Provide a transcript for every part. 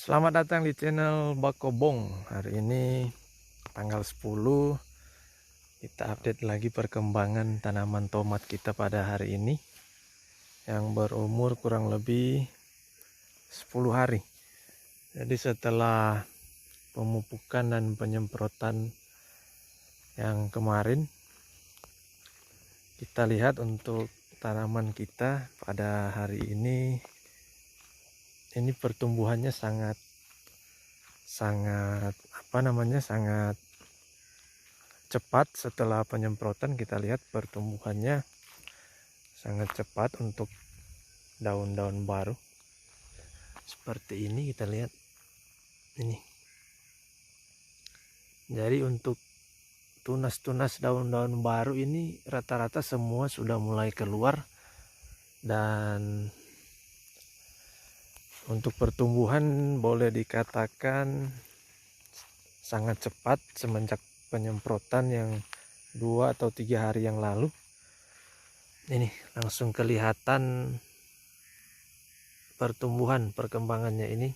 Selamat datang di channel Bakobong. Hari ini tanggal 10 kita update lagi perkembangan tanaman tomat kita pada hari ini yang berumur kurang lebih 10 hari. Jadi setelah pemupukan dan penyemprotan yang kemarin, kita lihat untuk tanaman kita pada hari ini pertumbuhannya sangat sangat cepat. Setelah penyemprotan kita lihat pertumbuhannya sangat cepat untuk daun-daun baru seperti ini. Kita lihat ini, jadi untuk tunas-tunas daun-daun baru ini rata-rata semua sudah mulai keluar, dan untuk pertumbuhan boleh dikatakan sangat cepat semenjak penyemprotan yang 2 atau 3 hari yang lalu. Ini langsung kelihatan pertumbuhan perkembangannya ini.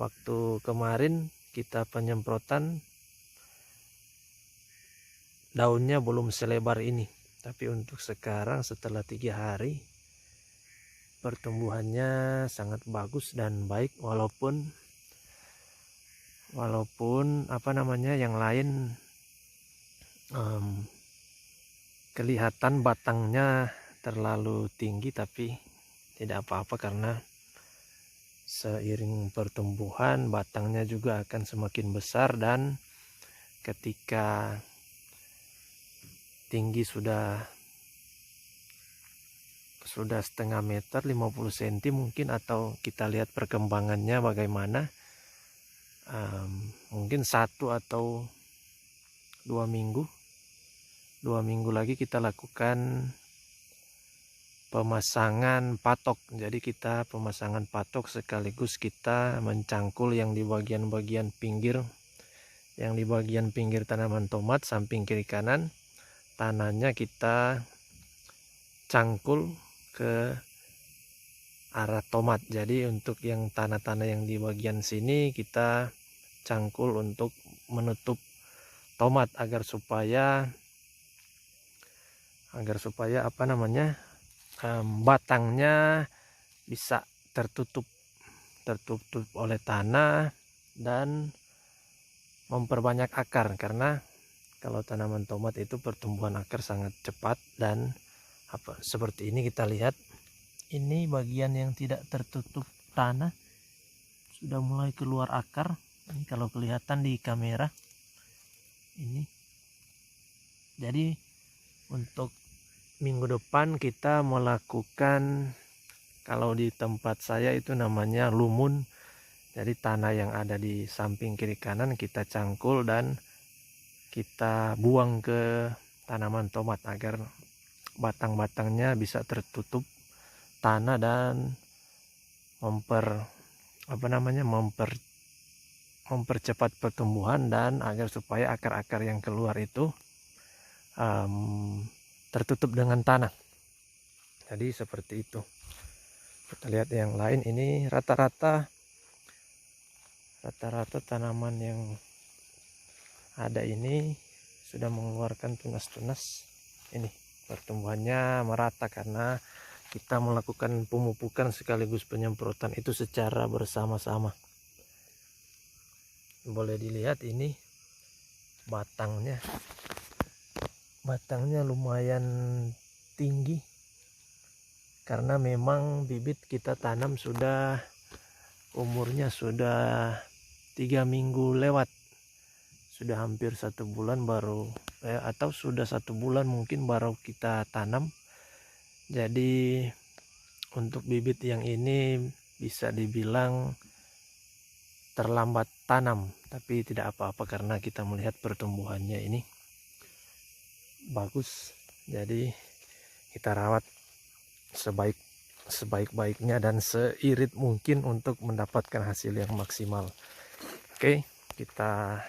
Waktu kemarin kita penyemprotan daunnya belum selebar ini, tapi untuk sekarang setelah 3 hari pertumbuhannya sangat bagus dan baik, walaupun yang lain kelihatan batangnya terlalu tinggi, tapi tidak apa-apa karena seiring pertumbuhan batangnya juga akan semakin besar, dan ketika tinggi sudah setengah meter, 50 cm mungkin, atau kita lihat perkembangannya bagaimana, mungkin 1 atau 2 minggu lagi kita lakukan pemasangan patok. Jadi kita pemasangan patok sekaligus kita mencangkul yang di bagian pinggir tanaman tomat samping kiri kanan. Tanahnya kita cangkul ke arah tomat. Jadi untuk yang tanah-tanah yang di bagian sini kita cangkul untuk menutup tomat agar supaya batangnya bisa tertutup oleh tanah dan memperbanyak akar, karena kalau tanaman tomat itu pertumbuhan akar sangat cepat. Dan seperti ini kita lihat, ini bagian yang tidak tertutup tanah sudah mulai keluar akar. Ini kalau kelihatan di kamera ini. Jadi untuk minggu depan kita melakukan, kalau di tempat saya itu namanya lumun. Jadi tanah yang ada di samping kiri kanan kita cangkul dan kita buang ke tanaman tomat agar batang-batangnya bisa tertutup tanah dan mempercepat pertumbuhan, dan agar supaya akar-akar yang keluar itu tertutup dengan tanah. Jadi seperti itu. Kita lihat yang lain, ini rata-rata tanaman yang ada ini sudah mengeluarkan tunas-tunas. Ini pertumbuhannya merata karena kita melakukan pemupukan sekaligus penyemprotan itu secara bersama-sama. Boleh dilihat ini batangnya lumayan tinggi, karena memang bibit kita tanam umurnya sudah 3 minggu lewat, sudah hampir 1 bulan baru atau sudah 1 bulan mungkin baru kita tanam. Jadi untuk bibit yang ini bisa dibilang terlambat tanam, tapi tidak apa-apa karena kita melihat pertumbuhannya ini bagus. Jadi kita rawat sebaik-baiknya dan seirit mungkin untuk mendapatkan hasil yang maksimal. Oke, kita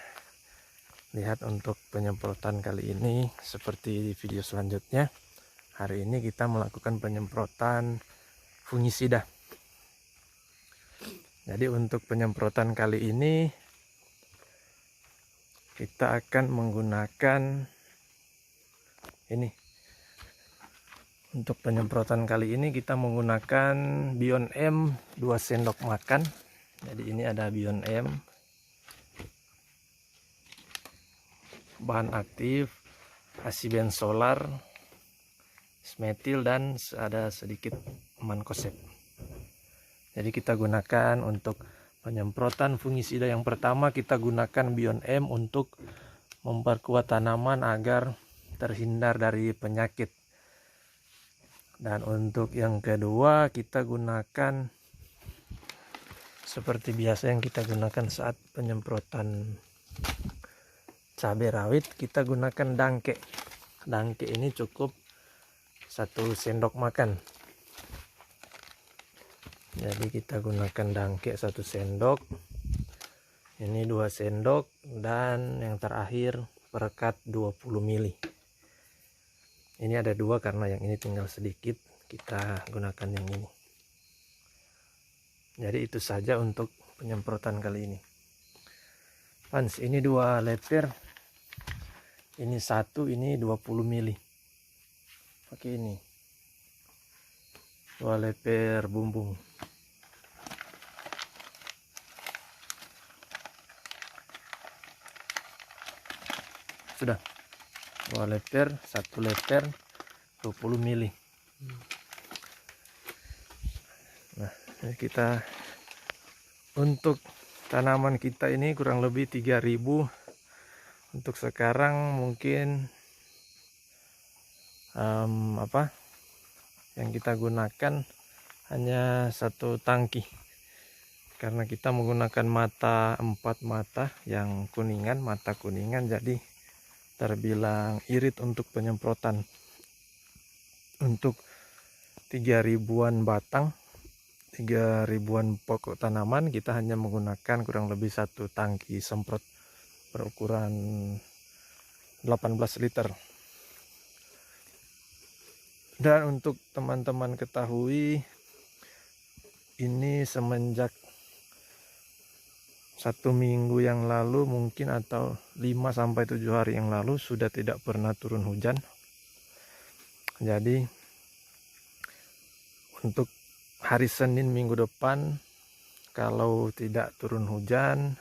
lihat untuk penyemprotan kali ini seperti di video selanjutnya. Hari ini kita melakukan penyemprotan fungisida. Jadi untuk penyemprotan kali ini kita akan menggunakan ini. Untuk penyemprotan kali ini kita menggunakan Beyond M 2 sendok makan. Jadi ini ada Beyond M, bahan aktif, asibenzolar, ismetil, dan ada sedikit mankoseb. Jadi kita gunakan untuk penyemprotan fungisida yang pertama, kita gunakan Beyond M untuk memperkuat tanaman agar terhindar dari penyakit. Dan untuk yang kedua kita gunakan seperti biasa yang kita gunakan saat penyemprotan cabai rawit, kita gunakan dangke. Dangke ini cukup 1 sendok makan. Jadi kita gunakan dangke 1 sendok, ini 2 sendok, dan yang terakhir perekat 20 ml. Ini ada 2 karena yang ini tinggal sedikit, kita gunakan yang ini. Jadi itu saja untuk penyemprotan kali ini. Fans, ini 2 leper, ini 1, ini 20 ml. Pakai ini 2 leper bumbung. Sudah 2 leper, 1 leper 20 ml. Nah, ini kita untuk tanaman kita ini kurang lebih 3000. Untuk sekarang mungkin yang kita gunakan hanya 1 tangki, karena kita menggunakan mata 4 mata yang kuningan, mata kuningan, jadi terbilang irit untuk penyemprotan. Untuk 3000-an batang, 3000-an pokok tanaman, kita hanya menggunakan kurang lebih 1 tangki semprot berukuran 18 liter. Dan untuk teman-teman ketahui, ini semenjak 1 minggu yang lalu mungkin, atau 5-7 hari yang lalu, sudah tidak pernah turun hujan. Jadi untuk hari Senin minggu depan, kalau tidak turun hujan,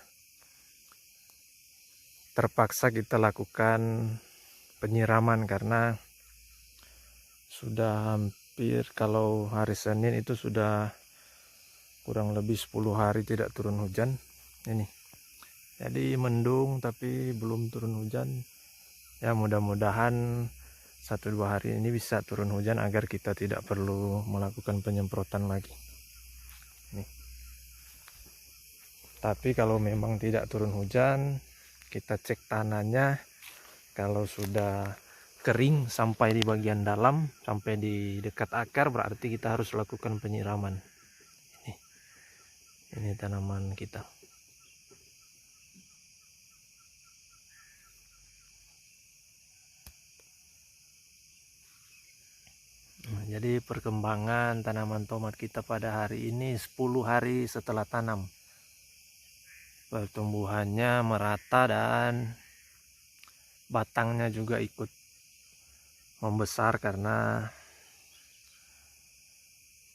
terpaksa kita lakukan penyiraman, karena sudah hampir, kalau hari Senin itu sudah kurang lebih 10 hari tidak turun hujan. Ini jadi mendung tapi belum turun hujan. Ya, mudah-mudahan 1-2 hari ini bisa turun hujan agar kita tidak perlu melakukan penyemprotan lagi. Nih. Tapi kalau memang tidak turun hujan, kita cek tanahnya. Kalau sudah kering sampai di bagian dalam, sampai di dekat akar, berarti kita harus lakukan penyiraman. Ini tanaman kita. Nah, jadi perkembangan tanaman tomat kita pada hari ini 10 hari setelah tanam. Pertumbuhannya merata dan batangnya juga ikut membesar karena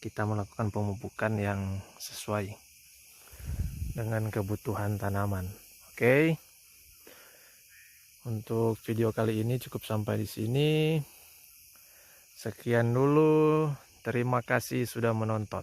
kita melakukan pemupukan yang sesuai dengan kebutuhan tanaman. Oke. Untuk video kali ini cukup sampai di sini. Sekian dulu, terima kasih sudah menonton.